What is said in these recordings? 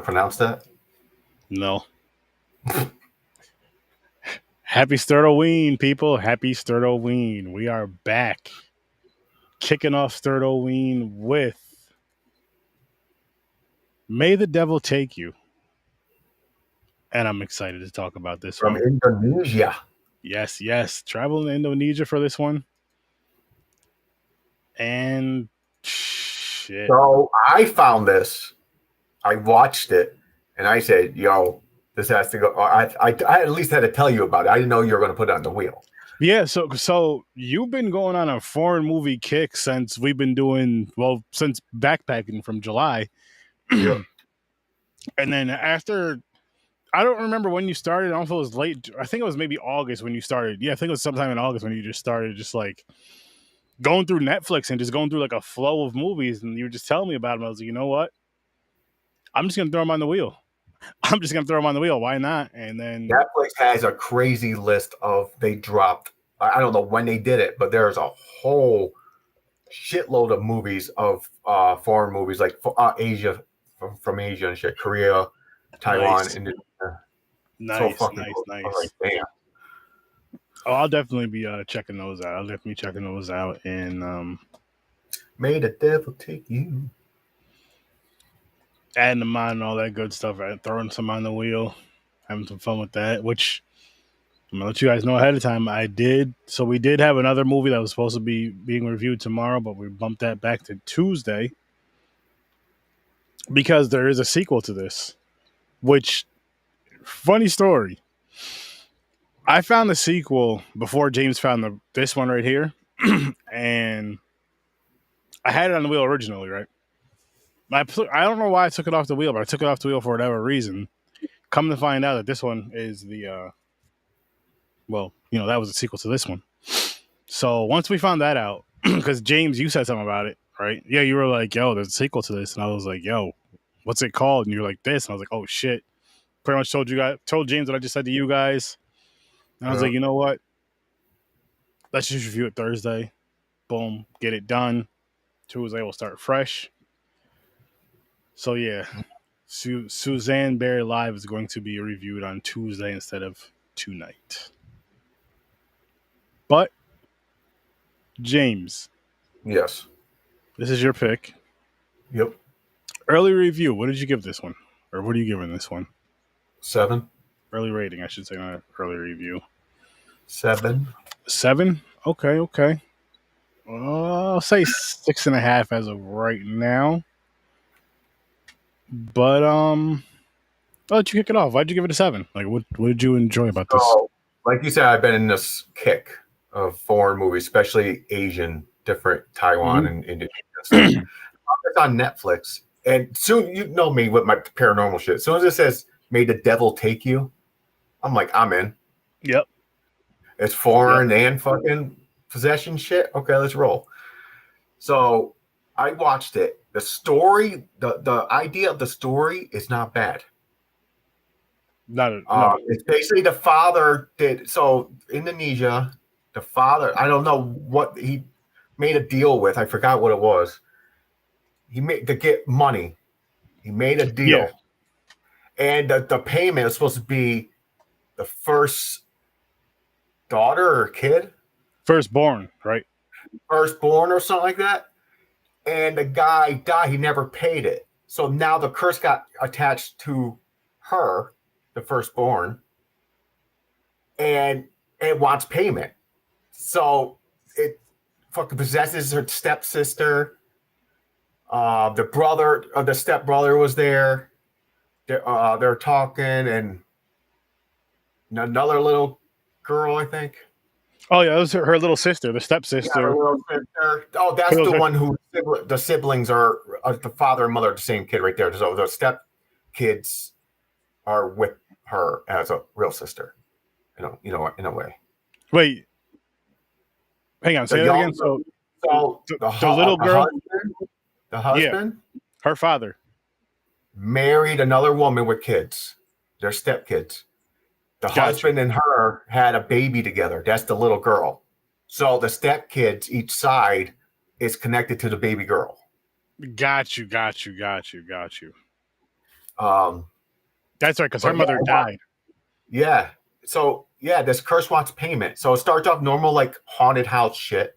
pronounce that? No. Happy Sturd-O-Ween, people. Happy Sturd-O-Ween. We are back. Kicking off Sturd-O-Ween with May the Devil Take You. And I'm excited to talk about this From one. Indonesia. Yes. Traveling to Indonesia for this one. And shit. So I found this. I watched it, and I said, "Yo, this has to go." I at least had to tell you about it. I didn't know you were going to put it on the wheel. Yeah, so you've been going on a foreign movie kick since we've been doing since backpacking from July. Yeah. And then after, I don't remember when you started. I don't know if it was late. I think it was maybe August when you started. Yeah, I think it was sometime in August when you just started just like going through Netflix and just going through like a flow of movies. And you were just telling me about them. I was like, you know what? I'm just going to throw them on the wheel. Why not? And then Netflix has a crazy list of they dropped. I don't know when they did it, but there's a whole shitload of movies of foreign movies like Asia from Asia and shit, Korea, Taiwan, nice. Indonesia. Nice, so fucking nice. Like, damn. Oh, I'll definitely be checking those out. And May the devil take you. Adding them on and all that good stuff, right? Throwing some on the wheel, having some fun with that, which I'm gonna let you guys know ahead of time. I did. So we did have another movie that was supposed to be being reviewed tomorrow, but we bumped that back to Tuesday because there is a sequel to this. Which, funny story. I found the sequel before James found this one right here, and I had it on the wheel originally, right? I don't know why I took it off the wheel, but I took it off the wheel for whatever reason. Come to find out that this one is the, that was a sequel to this one. So once we found that out, because James, you said something about it, right? Yeah, you were like, yo, there's a sequel to this. And I was like, yo, what's it called? And you're like, this. And I was like, oh, shit. Pretty much told James what I just said to you guys. And I was like, you know what? Let's just review it Thursday. Boom, get it done. Tuesday we'll start fresh. So yeah, Suzanne Barry Live is going to be reviewed on Tuesday instead of tonight. But James, yes, this is your pick. Yep. Early review. What did you give this one, or what are you giving this one? 7. Early rating, I should say, not early review. 7. 7. Okay. I'll say 6.5 as of right now. But I'll let you kick it off. Why'd you give it a 7? Like, what did you enjoy about this? Like you said, I've been in this kick of foreign movies, especially Asian, different Taiwan and Indonesian stuff. It's on Netflix, and soon you know me with my paranormal shit. As soon as it says "May the devil take you," I'm like, I'm in. Yep. It's foreign and fucking possession shit. Okay, let's roll. So I watched it. The story, the idea of the story is not bad. It's basically the father did. So Indonesia, the father, I don't know what he made a deal with. I forgot what it was. He made to get money. He made a deal. And the payment is supposed to be the first daughter or kid? Firstborn, right? Firstborn or something like that. And the guy died. He never paid it. So now the curse got attached to her, the firstborn, and it wants payment. So it fucking possesses her stepsister. The brother of the stepbrother was there. They're talking, and another little girl, I think. Oh yeah, that was her little sister, the stepsister. Yeah, her little sister. Oh, that's the one who the siblings are the father and mother of the same kid right there. So the step kids are with her as a real sister. You know, in a way. Wait, hang on. Say that again. So the little girl, the husband, her father, married another woman with kids. They're stepkids. The husband and her had a baby together. That's the little girl. So the stepkids, each side, is connected to the baby girl. Got you. Um, That's right, because her but yeah, mother died. yeah. So yeah, this curse wants payment. So it starts off normal, like haunted house shit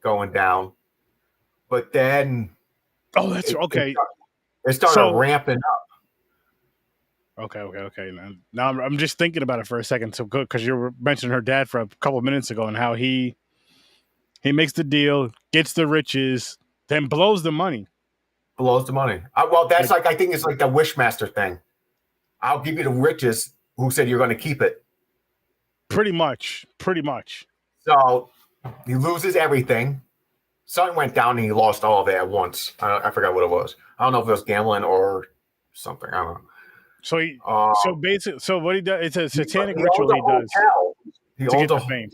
going down, but then Oh, that's it it, okay. it started So ramping up. okay. Now I'm just thinking about it for a second. So good because you were mentioning her dad for a couple of minutes ago and how he makes the deal, gets the riches, then blows the money. Blows the money. Well, that's Like like I think it's like the Wishmaster thing. I'll give you the riches. Who said you're going to keep it? pretty much. So he loses everything. Something went down and he lost all of it at once. I forgot what it was. I don't know if it was gambling or something. I don't know. So he Uh, so basically so what he does it's a satanic he owns ritual a he does hotel. He to owns get a the fame.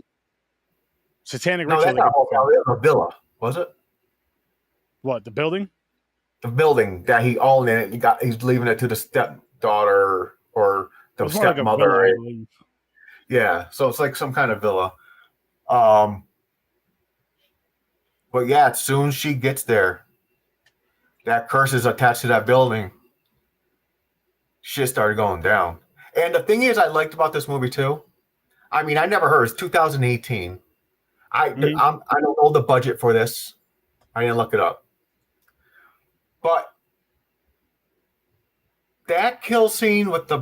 Satanic no. ritual That's to not a get the hotel. fame. It was a villa. Was it What, the building? the building that he owned? And he's leaving it to the stepdaughter or It the was more like a villa, stepmother. I believe. Yeah. So it's like some kind of villa. Um, but yeah, as soon as she gets there, that curse is attached to that building. Shit started going down. And the thing is, I liked about this movie too. I mean, I never heard. It's 2018. Mhm. I don't know the budget for this. I didn't look it up. But that kill scene with the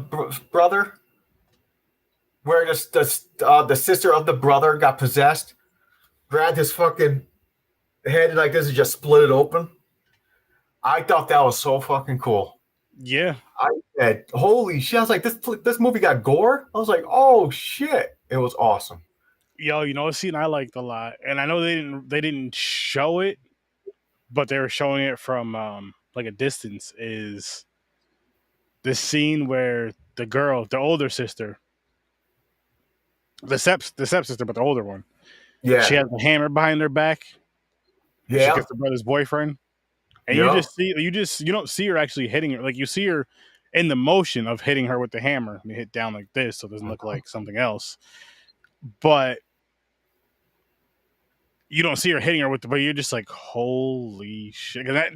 brother, where the sister of the brother got possessed, grabbed his fucking head like this and just split it open. I thought that was so fucking cool. Yeah. I said, "Holy shit!" I was like, "This movie got gore." I was like, "Oh shit!" It was awesome. Yo, you know a scene I liked a lot, and I know they didn't show it, but they were showing it from like a distance. Is this scene where the girl, the older sister, the stepsister, but the older one, she Yeah, has a hammer behind her back, and she yeah, gets the brother's boyfriend, and yeah, you don't see her actually hitting her, like you see her in the motion of hitting her with the hammer, and hit down like this, so it doesn't look like something else, but you don't see her hitting her with the, but you're just like, holy shit. Cause I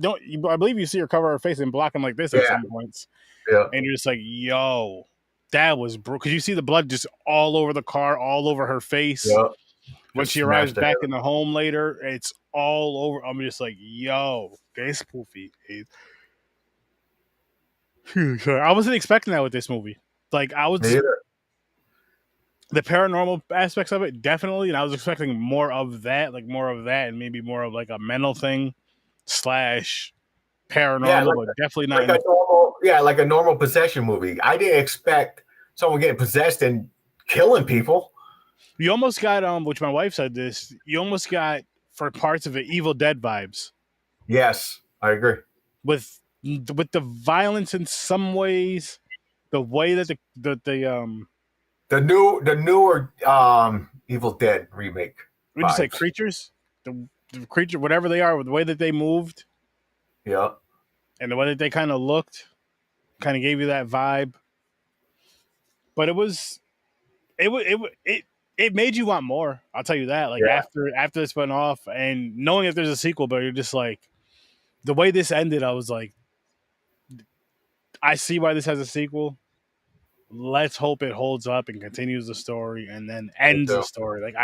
believe you see her cover her face and block him like this at yeah, some points. yeah. And you're just like, yo, that was because you see the blood just all over the car, all over her face. Yeah. When Just she arrives smashed it. back in the home later, it's all over. I'm just like, yo, this movie is. I wasn't expecting that with this movie. Like, I was Neither. the paranormal aspects of it, definitely, and I was expecting more of that, and maybe more of like a mental thing slash Yeah, paranormal, but definitely not like in a the. normal, yeah, like a normal possession movie. I didn't expect someone getting possessed and killing people. You almost got which my wife said this. You almost got for parts of it Evil Dead vibes Yes, I agree. with the violence in some ways, the way that the The newer Evil Dead remake would you say vibes. creatures, the creature whatever they are, with the way that they moved Yeah, and the way that they kind of looked, kind of gave you that vibe. But it made you want more. I'll tell you that. Like yeah, after this went off, and knowing that there's a sequel, but you're just like the way this ended. I was like, I see why this has a sequel. Let's hope it holds up and continues the story, and then me ends the too. story. Like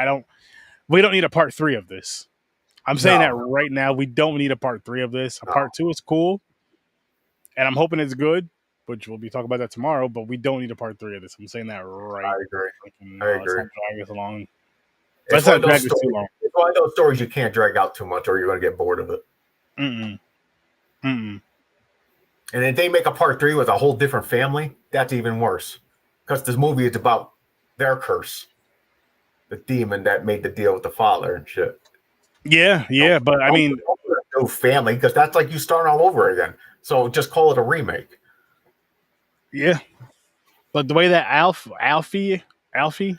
we don't need a part three of this. I'm saying that No, right now. We don't need a part three of this. A no, part two is cool, and I'm hoping it's good. Which we'll be talking about that tomorrow. But we don't need a part three of this. I'm saying that right. I agree. Freaking I now. Let's agree. not drag this along. It's Let's one of not those drag this too stories. long. It's one of those stories you can't drag out too much, or you're going to get bored of it. Mm-mm. Mm-mm. And if they make a part three with a whole different family, that's even worse. Because this movie is about their curse, the demon that made the deal with the father and shit. Yeah, but I mean, Don't put a new family because that's like you starting all over again. So just call it a remake. yeah, but the way that Alfie, remember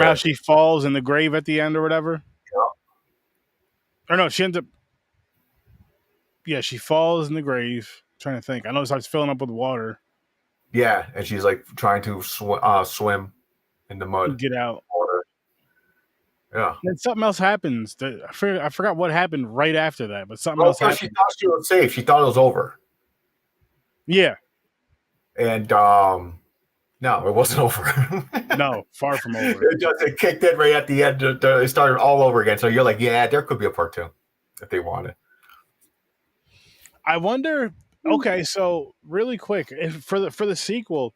how Yeah. she falls in the grave at the end or whatever? Or no, she ends up. Yeah, she falls in the grave. I'm trying to think. I know it starts filling up with water. Yeah. And she's like trying to swim in the mud. Get out. Water. Yeah. Then something else happens. I forgot what happened right after that, but something Well, else because she happened. thought she was safe. She thought it was over. Yeah. And no, it wasn't over. No, far from over. It kicked in right at the end. It started all over again. So you're like, yeah, there could be a part 2 if they wanted. I wonder. Okay, so really quick, for the sequel,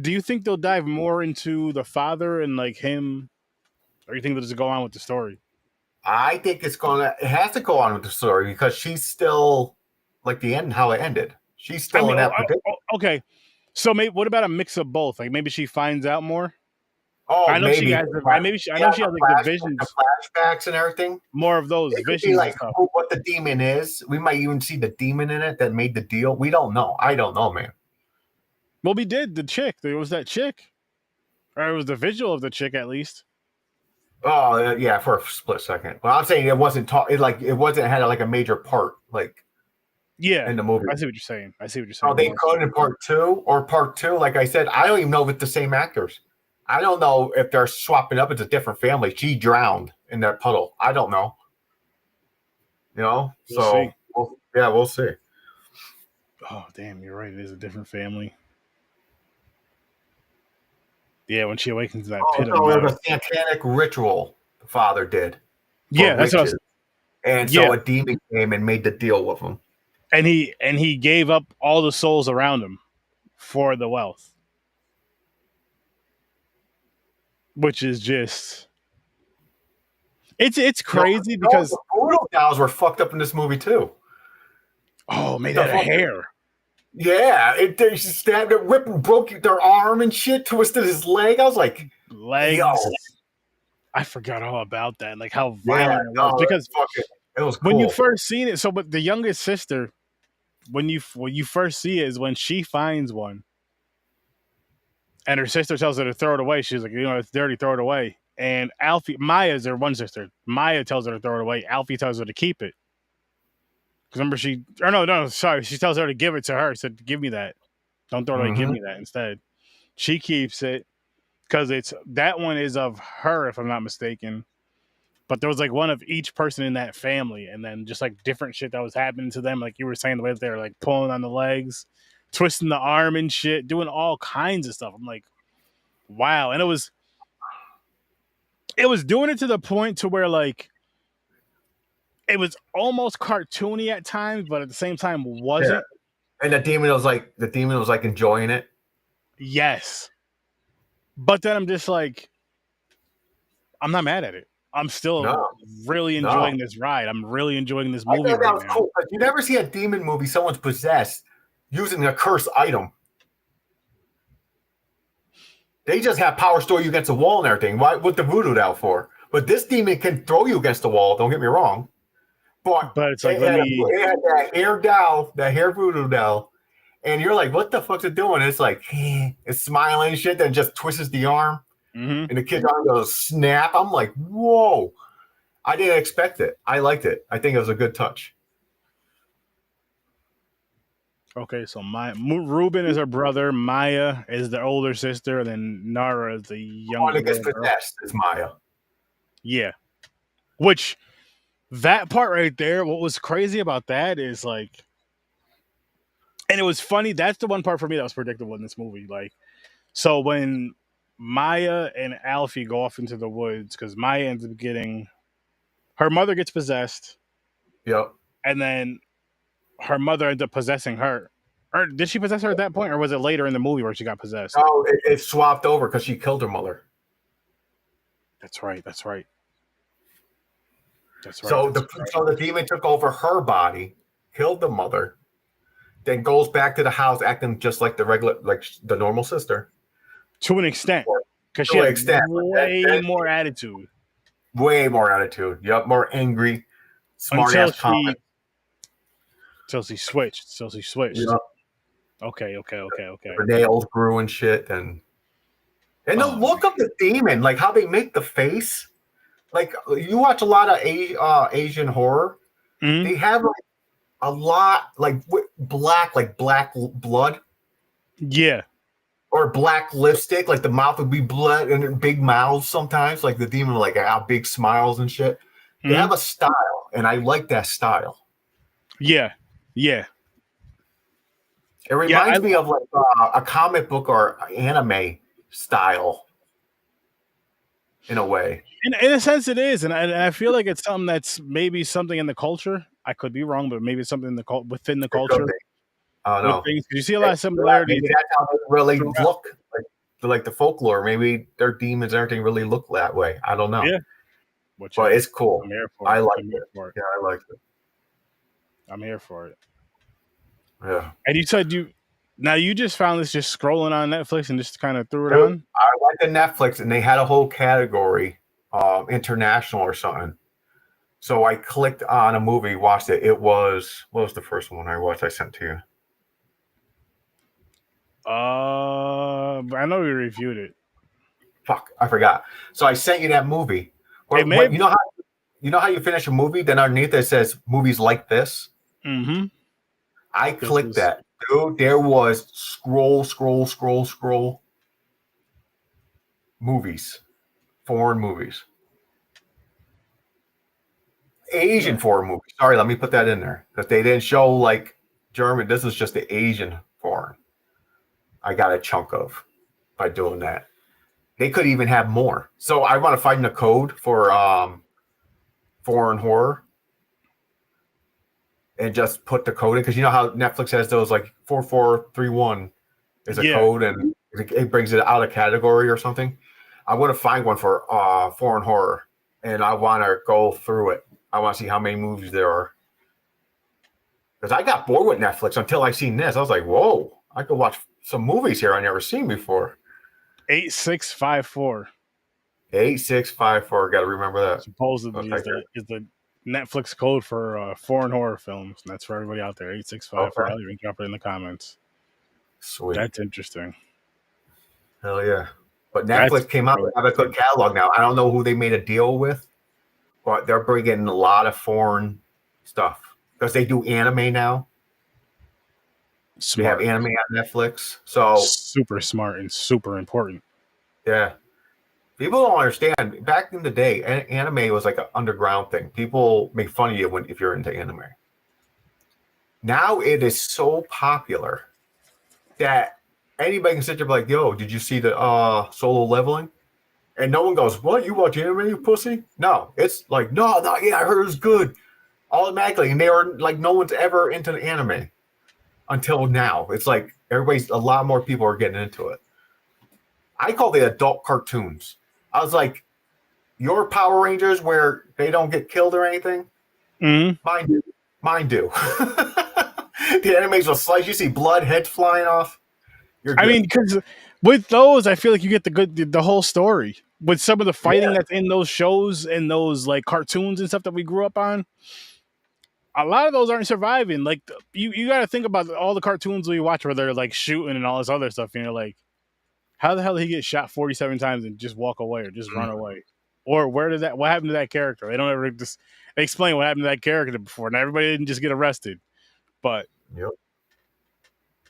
do you think they'll dive more into the father and like him, or you think they'll just go on with the story? I think it has to go on with the story because she's still like the end, how it ended. She's I still mean, in that predicament. okay. So maybe what about a mix of both? Like maybe she finds out more. Oh, I know she maybe. has. I know she has like the The visions, flashbacks and everything. more of those It could be visions and like stuff. what the demon is. We might even see the demon in it that made the deal. We don't know. I don't know, man. Well, we did the chick. There was that chick, or it was the visual of the chick at least. Oh, yeah, for a split second. Well, I'm saying it wasn't it wasn't had like a major part like Yeah, in the movie. I see what you're saying. Oh, they could in part 2 or part 2. Like I said, I don't even know if it's the same actors. I don't know if they're swapping up. It's a different family. She drowned in that puddle. I don't know. We'll So see. we'll see. Oh, damn, you're right. It is a different family. Yeah, when she awakens in that pit of So it mud. was a satanic ritual the father did for Yeah, that's what I was, witches, and yeah. so a demon came and made the deal with him. And he gave up all the souls around him for the wealth. Which is just it's crazy because the voodoo dolls were fucked up in this movie too. oh, made out of hair. Yeah, they stabbed it, whipped, and broke their arm and shit, twisted his leg. I was like, Legs. yo. I forgot all about that. Like how violent it was. No, Because it was cool. when you first seen it, so but the youngest sister, when you first see it is when she finds one. And her sister tells her to throw it away. She's like, it's dirty, throw it away. And Maya is their one sister. Maya tells her to throw it away. Alfie tells her to keep it. Because remember sorry. She tells her to give it to her. Said, give me that. Don't throw it away. Give me that instead. She keeps it because that one is of her, if I'm not mistaken. But there was like one of each person in that family, and then just like different shit that was happening to them. Like you were saying, the way that they were like pulling on the legs, twisting the arm and shit, doing all kinds of stuff. I'm like, wow. And it was doing it to the point to where like it was almost cartoony at times, but at the same time wasn't. And the demon was like enjoying it. Yes. But then I'm just like, I'm not mad at it. I'm still really enjoying this ride. I'm really enjoying this movie right now. Cool. You never see a demon movie, someone's possessed using a cursed item. They just have power store you against the wall and everything. What the voodoo doll for? But this demon can throw you against the wall. Don't get me wrong. But it's like, it had that hair doll, that hair voodoo doll. And you're like, what the fuck's it doing? And it's like, it's smiling and shit, then just twists the arm. Mm-hmm. And the kid's arm goes snap. I'm like, whoa. I didn't expect it. I liked it. I think it was a good touch. Okay, so Ruben is her brother. Maya is the older sister. And then Nara is the younger one that gets possessed is Maya. Yeah. Which, that part right there, what was crazy about that is like, and it was funny. That's the one part for me that was predictable in this movie. Like, so when Maya and Alfie go off into the woods, because Maya ends up her mother gets possessed. Yep. And then her mother ends up possessing her. Or did she possess her at that point, or was it later in the movie where she got possessed? No, it swapped over because she killed her mother. That's right. So the demon took over her body, killed the mother, then goes back to the house acting just like the normal sister. To an extent. Because she had way more attitude. Way more attitude. Yep, more angry, smart ass comment. Until she switched. Yep. Okay. Her nails grew and shit, and the look of the demon, like how they make the face. Like you watch a lot of Asian horror, they have like a lot like black blood. Yeah. Or black lipstick, like the mouth would be blood and big mouths sometimes, like the demon like have big smiles and shit. They have a style, and I like that style. Yeah. It reminds me of like a comic book or anime style in a way. In a sense, it is, and I feel like it's something that's maybe something in the culture. I could be wrong, but maybe it's something in the within the It could culture be. I don't with know. things. You see a lot of similarities. Maybe that's how they really throughout. look, like the folklore. Maybe their demons and everything really look that way. I don't know. Yeah, which But it's cool. I'm here for. I like I'm it. here for it. Yeah, I like it. I'm here for it. Yeah. And you said you just found this just scrolling on Netflix and just kind of threw it Dude, on. I went to Netflix and they had a whole category, international or something. So I clicked on a movie, watched it. What was the first one I watched? I sent to you. I know we reviewed it. Fuck, I forgot. So I sent you that movie. It may. You know how you finish a movie, then underneath it says movies like this. Mm-hmm. I clicked that. Dude, there was scroll movies, foreign movies, Asian foreign movies. Sorry, let me put that in there because they didn't show like German. This is just the Asian foreign. I got a chunk of by doing that. They could even have more. So I want to find the code for foreign horror and just put the code in because you know how Netflix has those like 4431 is a code and it brings it out of category or something. I want to find one for foreign horror and I want to go through it. I want to see how many movies there are because I got bored with Netflix until I seen this. I was like, whoa, I could watch some movies here I never seen before. 8654. 8654. Got to remember that. Supposedly is the Netflix code for foreign horror films. And that's for everybody out there. 8654. I'll even drop it in the comments. Sweet. That's interesting. Hell yeah. But Netflix came out with a good catalog now. I don't know who they made a deal with, but they're bringing a lot of foreign stuff because they do anime now. Smart. They have anime on Netflix. So super smart and super important. Yeah. People don't understand. Back in the day, anime was like an underground thing. People make fun of you if you're into anime. Now it is so popular that anybody can sit there and be like, yo, did you see the Solo Leveling? And no one goes, what? You watch anime, you pussy? No. It's like, no, yeah, I heard it was good. Automatically. And they are like, no one's ever into anime until now. It's like a lot more people are getting into it. I call the adult cartoons. I was like, your Power Rangers where they don't get killed or anything? Mm-hmm. Mine do. The animes will slice. You see blood, heads flying off. I mean, because with those, I feel like you get the whole story. With some of the fighting that's in those shows and those like cartoons and stuff that we grew up on, a lot of those aren't surviving. Like you got to think about all the cartoons we watch where they're like shooting and all this other stuff, and you're like, how the hell did he get shot 47 times and just walk away or just run away? Or what happened to that character? They don't ever just explain what happened to that character before. And everybody didn't just get arrested. But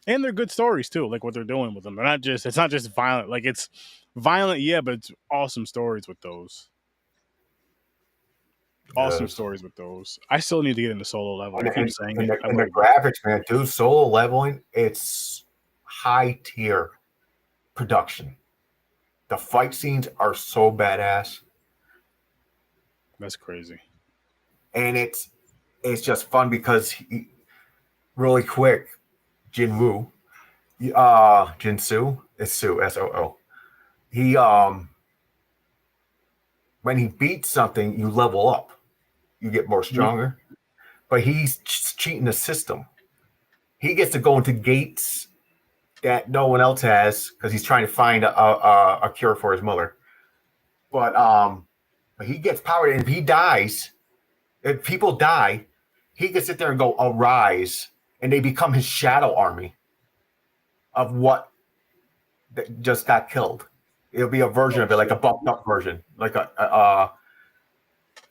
and they're good stories too, like what they're doing with them. It's not just violent. Like it's violent, yeah, but it's awesome stories with those. Awesome stories with those. I still need to get into Solo Leveling. I keep saying it. And the graphics, man, dude, Solo Leveling, it's high tier production. The fight scenes are so badass. That's crazy. And it's just fun because really quick, Jinwoo, Jinsu, it's Su, S-O-O. He when he beats something, you level up. You get more stronger. Mm-hmm. But he's cheating the system. He gets to go into gates that no one else has because he's trying to find a cure for his mother. But he gets powered, and if he dies, if people die, he can sit there and go, arise, and they become his shadow army of what just got killed. It'll be a version of it, like a bumped up version, like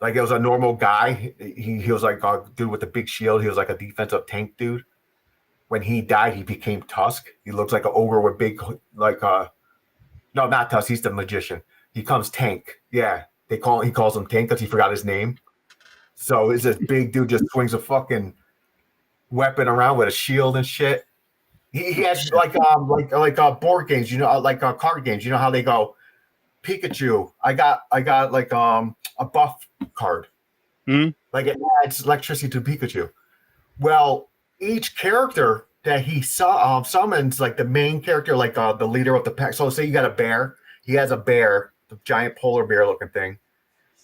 like it was a normal guy. He was like a dude with a big shield. He was like a defensive tank dude. When he died, he became Tusk. He looks like an ogre with big, like no, not Tusk. He's the magician. He comes Tank. Yeah, he calls him Tank because he forgot his name. So it's this big dude just swings a fucking weapon around with a shield and shit. He has like board games, like card games. You know how they go Pikachu. I got like a buff card. Hmm. Like it adds electricity to Pikachu. Well, each character that he summons, like the main character, like the leader of the pack. So say you got a bear. He has a bear, the giant polar bear looking thing,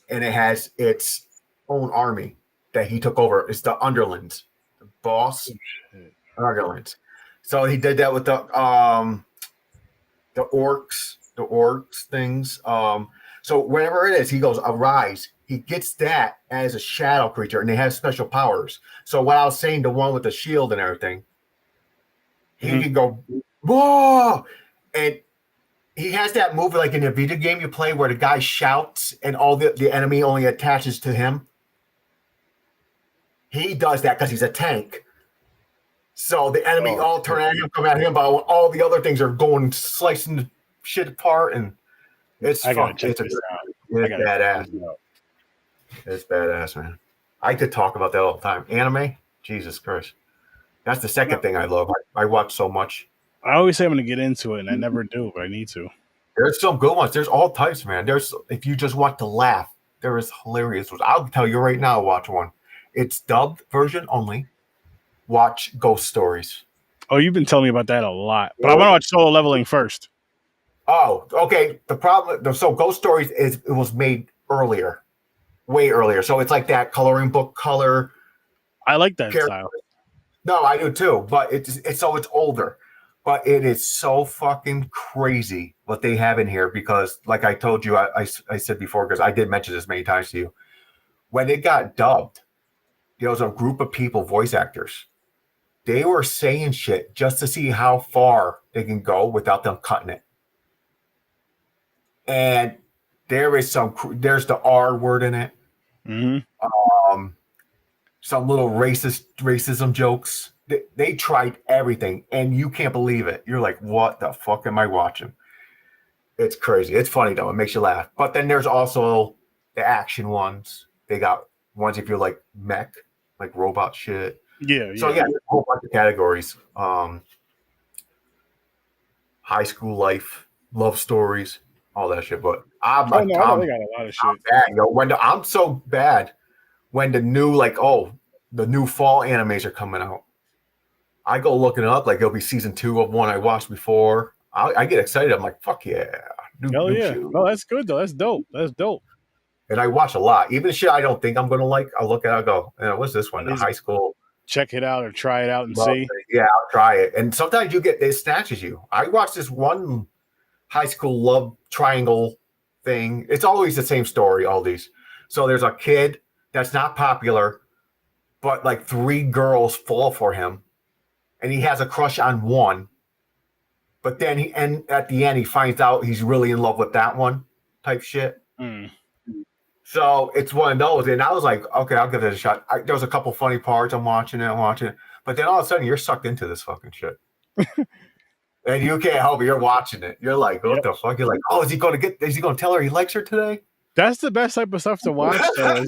and it has its own army that he took over. It's the Underlands, the boss Underlands. So he did that with the orcs things. So whenever it is, he goes arise. He gets that as a shadow creature, and they have special powers. So what I was saying, the one with the shield and everything, he can go whoa, and he has that move like in a video game you play where the guy shouts and all the enemy only attaches to him. He does that because he's a tank. So the enemy all turn at him, come at him, but all the other things are going slicing the shit apart, and it's badass. It's badass, man. I could talk about that all the time. Anime, Jesus Christ, that's the second thing I love. I watch so much. I always say I'm going to get into it, and I never do, but I need to. There's some good ones. There's all types, man. There's if you just want to laugh, there is hilarious ones. I'll tell you right now. Watch one. It's dubbed version only. Watch Ghost Stories. Oh, you've been telling me about that a lot, but I want to watch Solo Leveling first. Oh, okay. The problem, so Ghost Stories it was made earlier, way earlier. So it's like that coloring book color. I like that style. No, I do too. But it's older, but it is so fucking crazy what they have in here because, like I told you, I said before because I did mention this many times to you. When it got dubbed, there was a group of people, voice actors. They were saying shit just to see how far they can go without them cutting it. And there's the R word in it. Mm-hmm. Some little racism jokes. They tried everything, and you can't believe it. You're like, what the fuck am I watching? It's crazy. It's funny though. It makes you laugh. But then there's also the action ones. They got ones if you're like mech, like robot shit. Yeah. So yeah, a whole bunch of categories. High school life, love stories, all that shit. But I'm got a lot of shit. I'm bad, I'm so bad when the new the new fall animes are coming out. I go looking it up like it'll be season 2 of one I watched before. I get excited. I'm like, fuck yeah. Hell yeah. No, that's good though. That's dope. And I watch a lot. Even shit I don't think I'm gonna like, I'll look at it, I'll go, what's this one? The high school. Check it out or try it out and see. Yeah, I'll try it. And sometimes it snatches you. I watched this one high school love triangle thing. It's always the same story, all these. So there's a kid that's not popular, but like 3 girls fall for him. And he has a crush on one. But then at the end he finds out he's really in love with that one type shit. So it's one of those, and I was like, okay, I'll give it a shot. There was a couple funny parts. I'm watching it, but then all of a sudden you're sucked into this fucking shit, and you can't help it. You're watching it. You're like, what the fuck? You're like, oh, is he going to tell her he likes her today? That's the best type of stuff to watch. Though,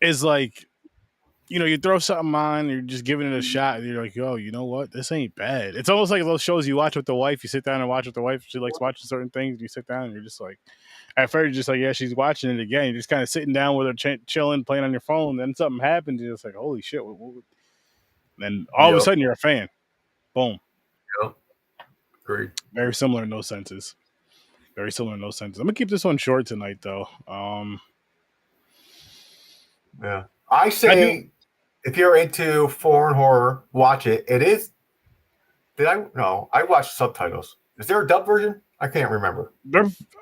is like, you throw something on, you're just giving it a shot, and you're like, yo, you know what? This ain't bad. It's almost like those shows you watch with the wife. You sit down and watch with the wife. She likes watching certain things. You sit down and you're just like. At first, you're just like, yeah, she's watching it again. You're just kind of sitting down with her, chilling, playing on your phone. Then something happens. You're just like, holy shit. Then all of a sudden, you're a fan. Boom. Yep. Agreed. Very similar in those senses. I'm going to keep this one short tonight, though. Yeah. I say if you're into foreign horror, watch it. It is. I watched subtitles. Is there a dub version? I can't remember.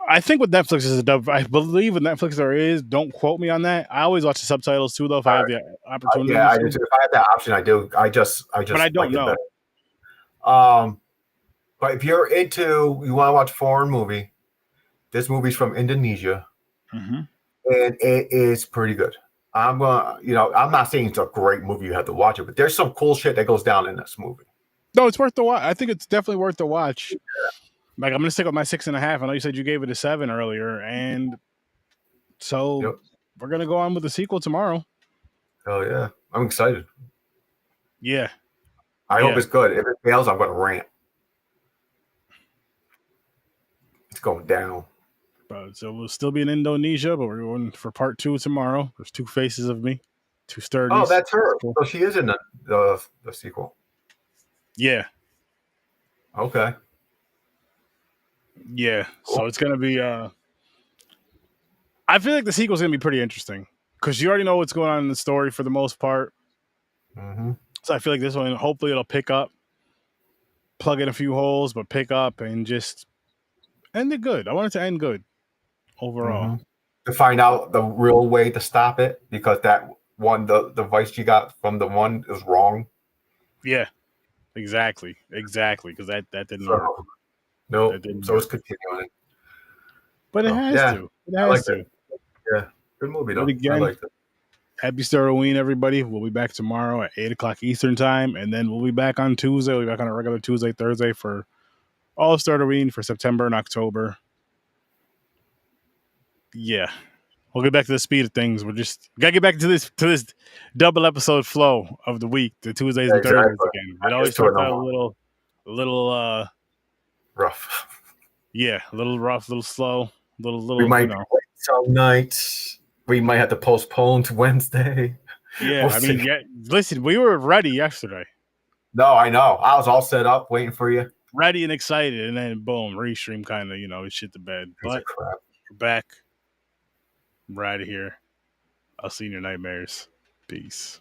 I think with Netflix is a dub. I believe with Netflix there is. Don't quote me on that. I always watch the subtitles too, though. If I have the opportunity. Yeah, I do. If I have that option, I do. I just. But I don't know. But if you want to watch a foreign movie, this movie's from Indonesia, and it is pretty good. I'm not saying it's a great movie. You have to watch it, but there's some cool shit that goes down in this movie. No, it's worth the watch. I think it's definitely worth the watch. Like, I'm going to stick with my 6.5. I know you said you gave it a 7 earlier. And so we're going to go on with the sequel tomorrow. Oh, yeah. I'm excited. Yeah. I hope Yeah, it's good. If it fails, I'm going to rant. It's going down. so we'll still be in Indonesia, but we're going for part 2 tomorrow. There's 2 faces of me, 2 Oh, sturdies. that's her. Cool. So she is in the sequel. Yeah, Okay. yeah. Cool. So it's gonna be. I feel like the sequel's gonna be pretty interesting because you already know what's going on in the story for the most part. Mm-hmm. So I feel like this one, hopefully, it'll pick up, plug in a few holes, but pick up and just end it good. I want it to end good overall. Mm-hmm. To find out the real way to stop it, because that one, the advice you got from the one is wrong. Yeah, exactly, because that didn't work. So no, That didn't so work. it's continuing. But it So has yeah, to. It I has liked it. to. Yeah, good movie But though. I again, liked it. happy Sturd-O-Ween, everybody. We'll be back tomorrow at 8 o'clock Eastern time, and then we'll be back on Tuesday. We'll be back on a regular Tuesday, Thursday for all of Sturd-O-Ween for September and October. Yeah. We'll get back to the speed of things. We're just gotta get back to this double episode flow of the week, the Tuesdays Yeah, and Thursdays exactly. again. It I'm always used to it starts no out more. a little Rough. yeah, a little rough, a little slow, We little, might be late some nights. We might have to postpone to Wednesday. Yeah, We'll I mean, see. yeah, listen, we were ready yesterday. No, I know. I was all set up waiting for you. Ready and excited, and then boom, restream kind of, shit the bed. Piece of But crap. we're back. We're out of here. I'll see you in your nightmares. Peace.